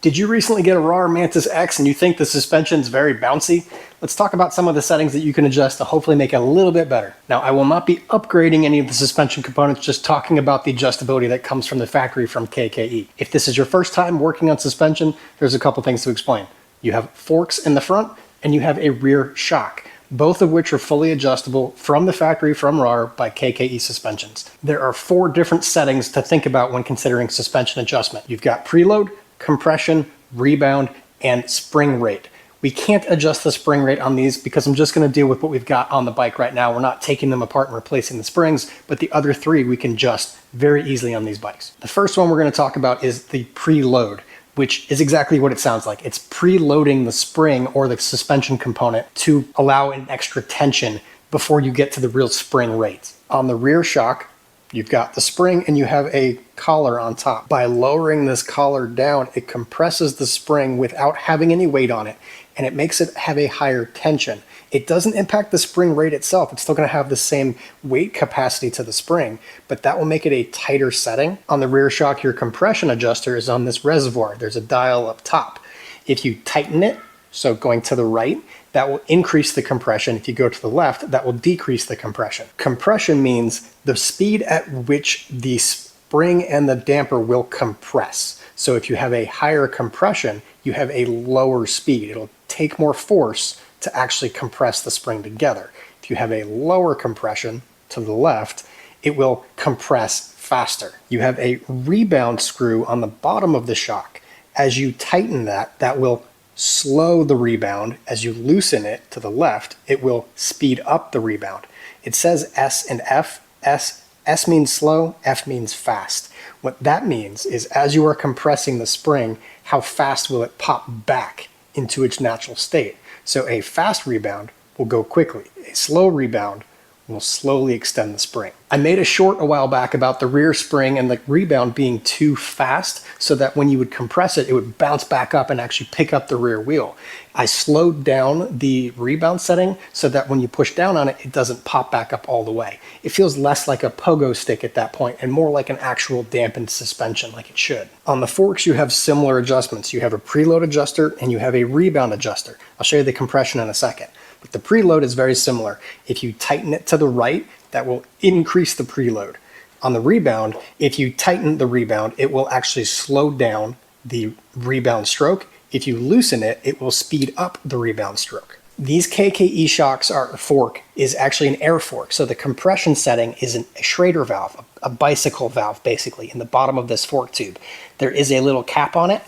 Did you recently get a Rawrr Mantis X and you think the suspension's very bouncy? Let's talk about some of the settings that you can adjust to hopefully make it a little bit better. Now, I will not be upgrading any of the suspension components, just talking about the adjustability that comes from the factory from KKE. If this is your first time working on suspension, there's a couple things to explain. You have forks in the front and you have a rear shock, both of which are fully adjustable from the factory from Rawrr by KKE Suspensions. There are 4 different settings to think about when considering suspension adjustment. You've got preload, compression, rebound, and spring rate. We can't adjust the spring rate on these because I'm just going to deal with what we've got on the bike right now. We're not taking them apart and replacing the springs, but the other 3 we can adjust very easily on these bikes. The first one we're going to talk about is the preload, which is exactly what it sounds like. It's preloading the spring or the suspension component to allow an extra tension before you get to the real spring rate. On the rear shock, you've got the spring and you have a collar on top. By lowering this collar down, it compresses the spring without having any weight on it, and it makes it have a higher tension. It doesn't impact the spring rate itself. It's still going to have the same weight capacity to the spring, but that will make it a tighter setting. On the rear shock, your compression adjuster is on this reservoir. There's a dial up top. If you tighten it, so going to the right, that will increase the compression. If you go to the left, that will decrease the compression. Compression means the speed at which the spring and the damper will compress. So if you have a higher compression, you have a lower speed. It'll take more force to actually compress the spring together. If you have a lower compression to the left, it will compress faster. You have a rebound screw on the bottom of the shock. As you tighten that, that will slow the rebound. As you loosen it to the left, it will speed up the rebound. It says S and F. S means slow, F means fast. What that means is as you are compressing the spring, how fast will it pop back into its natural state? So a fast rebound will go quickly. A slow rebound will slowly extend the spring. I made a short a while back about the rear spring and the rebound being too fast so that when you would compress it, it would bounce back up and actually pick up the rear wheel. I slowed down the rebound setting so that when you push down on it, it doesn't pop back up all the way. It feels less like a pogo stick at that point and more like an actual dampened suspension like it should. On the forks, you have similar adjustments. You have a preload adjuster and you have a rebound adjuster. I'll show you the compression in a second. But the preload is very similar. If you tighten it to the right, that will increase the preload. On the rebound, if you tighten the rebound, it will actually slow down the rebound stroke. If you loosen it, it will speed up the rebound stroke. These KKE shocks fork is actually an air fork. So the compression setting is a Schrader valve, a bicycle valve basically, in the bottom of this fork tube. There is a little cap on it.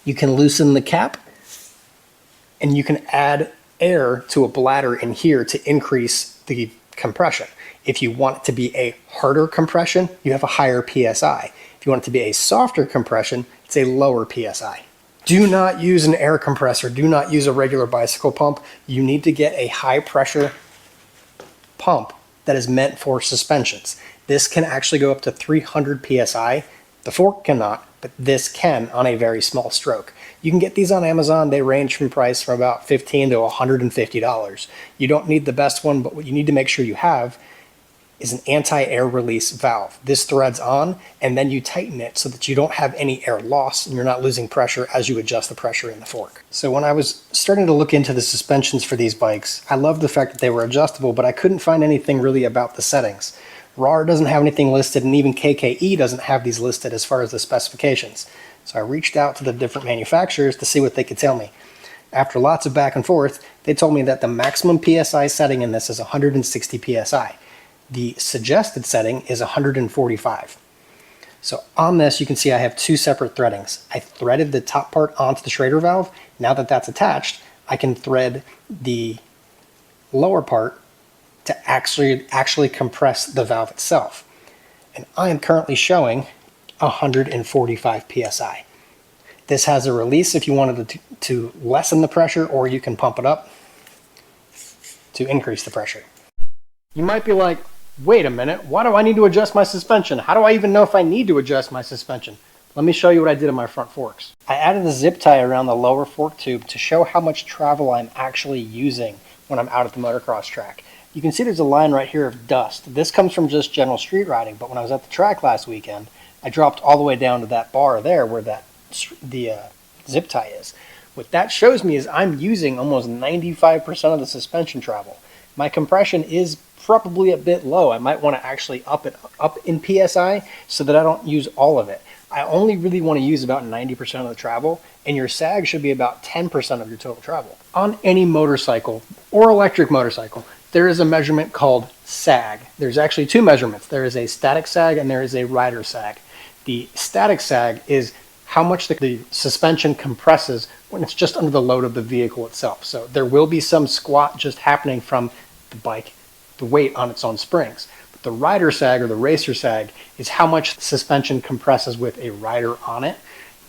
You can loosen the cap and you can add air to a bladder in here to increase the compression. If you want it to be a harder compression, you have a higher PSI. If you want it to be a softer compression, it's a lower PSI. Do not use an air compressor. Do not use a regular bicycle pump. You need to get a high pressure pump that is meant for suspensions. This can actually go up to 300 PSI. The fork cannot, but this can on a very small stroke. You can get these on Amazon. They range from price from about $15 to $150. You don't need the best one, but what you need to make sure you have is an anti-air release valve. This threads on and then you tighten it so that you don't have any air loss and you're not losing pressure as you adjust the pressure in the fork. So when I was starting to look into the suspensions for these bikes, I loved the fact that they were adjustable, but I couldn't find anything really about the settings. Rawrr doesn't have anything listed, and even KKE doesn't have these listed as far as the specifications. So I reached out to the different manufacturers to see what they could tell me. After lots of back and forth, they told me that the maximum PSI setting in this is 160 PSI. The suggested setting is 145. So on this, you can see I have 2 separate threadings. I threaded the top part onto the Schrader valve. Now that that's attached, I can thread the lower part to actually compress the valve itself. And I am currently showing 145 PSI. This has a release if you wanted to lessen the pressure, or you can pump it up to increase the pressure. You might be like, wait a minute, why do I need to adjust my suspension? How do I even know if I need to adjust my suspension? Let me show you what I did in my front forks. I added a zip tie around the lower fork tube to show how much travel I'm actually using when I'm out at the motocross track. You can see there's a line right here of dust. This comes from just general street riding, but when I was at the track last weekend, I dropped all the way down to that bar there where the zip tie is. What that shows me is I'm using almost 95% of the suspension travel. My compression is probably a bit low. I might want to actually up it up in PSI so that I don't use all of it. I only really want to use about 90% of the travel, and your sag should be about 10% of your total travel. On any motorcycle or electric motorcycle, there is a measurement called sag. There's actually two measurements. There is a static sag and there is a rider sag. The static sag is how much the suspension compresses when it's just under the load of the vehicle itself. So there will be some squat just happening from the bike, the weight on its own springs. But the rider sag or the racer sag is how much suspension compresses with a rider on it.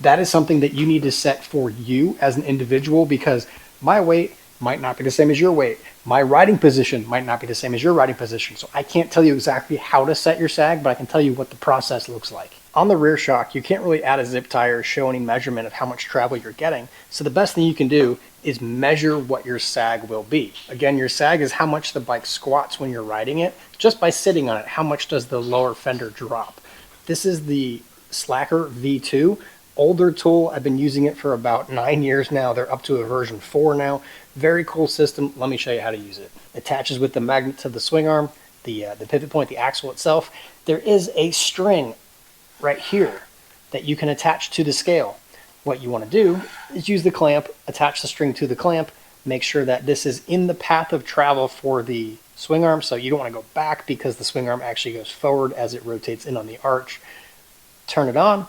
That is something that you need to set for you as an individual, because my weight might not be the same as your weight. My riding position might not be the same as your riding position. So I can't tell you exactly how to set your sag, but I can tell you what the process looks like. On the rear shock, you can't really add a zip tie or show any measurement of how much travel you're getting. So the best thing you can do is measure what your sag will be. Again, your sag is how much the bike squats when you're riding it. Just by sitting on it, how much does the lower fender drop? This is the Slacker V2. Older tool. I've been using it for about 9 years now. They're up to a version 4 now. Very cool system. Let me show you how to use it. Attaches with the magnet to the swing arm, the pivot point, the axle itself. There is a string right here that you can attach to the scale. What you want to do is use the clamp, attach the string to the clamp, make sure that this is in the path of travel for the swing arm. So you don't want to go back because the swing arm actually goes forward as it rotates in on the arch. Turn it on.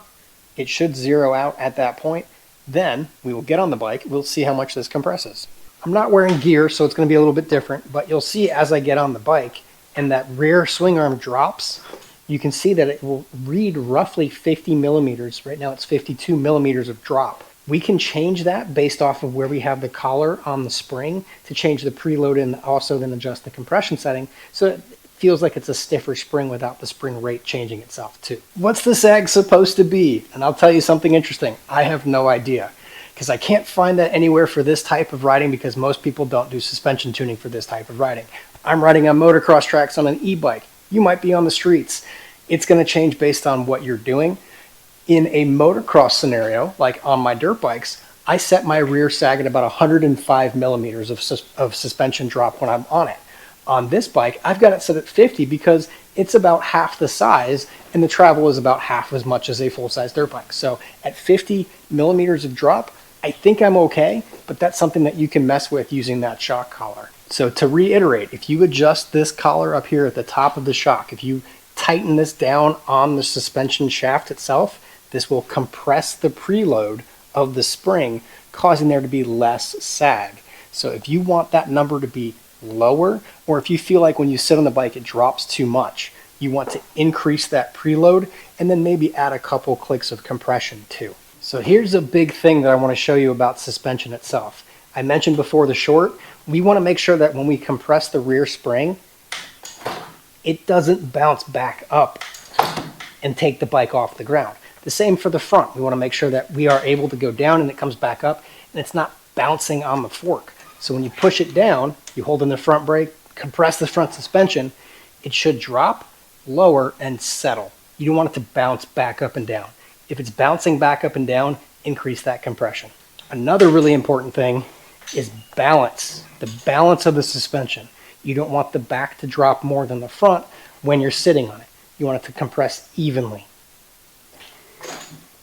It should zero out at that point. Then we will get on the bike. We'll see how much this compresses. I'm not wearing gear, so it's going to be a little bit different, but you'll see as I get on the bike and that rear swing arm drops, you can see that it will read roughly 50 millimeters. Right now it's 52 millimeters of drop. We can change that based off of where we have the collar on the spring to change the preload and also then adjust the compression setting so it feels like it's a stiffer spring without the spring rate changing itself too. What's the sag supposed to be? And I'll tell you something interesting. I have no idea, because I can't find that anywhere for this type of riding, because most people don't do suspension tuning for this type of riding. I'm riding on motocross tracks on an e-bike. You might be on the streets. It's going to change based on what you're doing. In a motocross scenario, like on my dirt bikes, I set my rear sag at about 105 millimeters of suspension drop when I'm on it. On this bike, I've got it set at 50 because it's about half the size and the travel is about half as much as a full-size dirt bike. So at 50 millimeters of drop, I think I'm okay, but that's something that you can mess with using that shock collar. So to reiterate, if you adjust this collar up here at the top of the shock, if you tighten this down on the suspension shaft itself, this will compress the preload of the spring, causing there to be less sag. So if you want that number to be lower, or if you feel like when you sit on the bike it drops too much, you want to increase that preload and then maybe add a couple clicks of compression too. So here's a big thing that I want to show you about suspension itself. I mentioned before the short, we want to make sure that when we compress the rear spring, it doesn't bounce back up and take the bike off the ground. The same for the front. We want to make sure that we are able to go down and it comes back up and it's not bouncing on the fork. So when you push it down, you hold in the front brake, compress the front suspension, it should drop, lower, and settle. You don't want it to bounce back up and down. If it's bouncing back up and down, increase that compression. Another really important thing is balance, the balance of the suspension. You don't want the back to drop more than the front when you're sitting on it. You want it to compress evenly.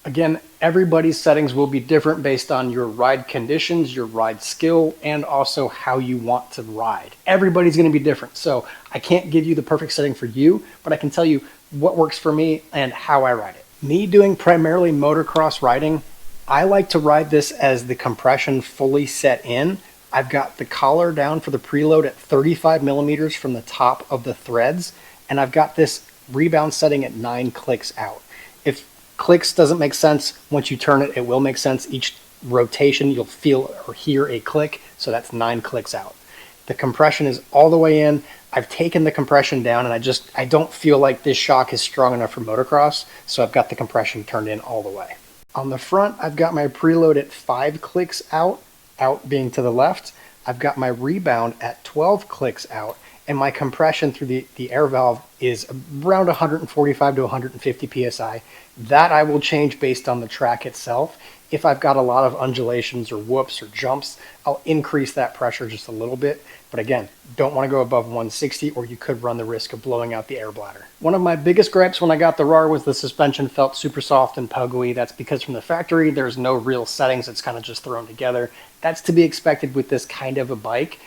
Again, everybody's settings will be different based on your ride conditions, your ride skill, and also how you want to ride. Everybody's going to be different, so I can't give you the perfect setting for you, but I can tell you what works for me and how I ride it. Me doing primarily motocross riding, I like to ride this as the compression fully set in. I've got the collar down for the preload at 35 millimeters from the top of the threads, and I've got this rebound setting at 9 clicks out. If clicks doesn't make sense, once you turn it, it will make sense. Each rotation, you'll feel or hear a click, so that's 9 clicks out. The compression is all the way in. I've taken the compression down, and I don't feel like this shock is strong enough for motocross, so I've got the compression turned in all the way. On the front, I've got my preload at 5 clicks out being to the left. I've got my rebound at 12 clicks out, and my compression through the air valve is around 145 to 150 psi. That I will change based on the track itself. If I've got a lot of undulations or whoops or jumps, I'll increase that pressure just a little bit. But again, don't want to go above 160 or you could run the risk of blowing out the air bladder. One of my biggest gripes when I got the Rawrr was the suspension felt super soft and pogo-y. That's because from the factory, there's no real settings. It's kind of just thrown together. That's to be expected with this kind of a bike.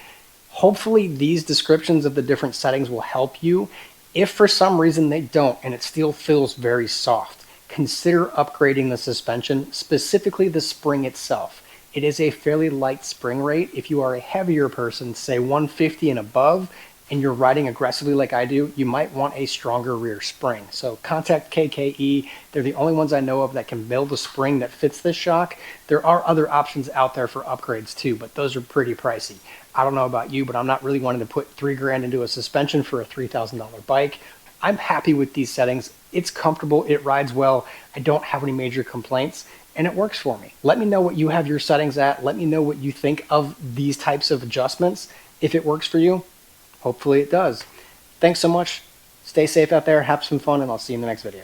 Hopefully these descriptions of the different settings will help you. If for some reason they don't and it still feels very soft, consider upgrading the suspension, specifically the spring itself. It is a fairly light spring rate. If you are a heavier person, say 150 and above, and you're riding aggressively like I do, you might want a stronger rear spring. So contact KKE. They're the only ones I know of that can build a spring that fits this shock. There are other options out there for upgrades too, but those are pretty pricey. I don't know about you, but I'm not really wanting to put $3,000 into a suspension for a $3,000 bike. I'm happy with these settings. It's comfortable, it rides well, I don't have any major complaints, and it works for me. Let me know what you have your settings at. Let me know what you think of these types of adjustments. If it works for you, hopefully it does. Thanks so much. Stay safe out there, have some fun, and I'll see you in the next video.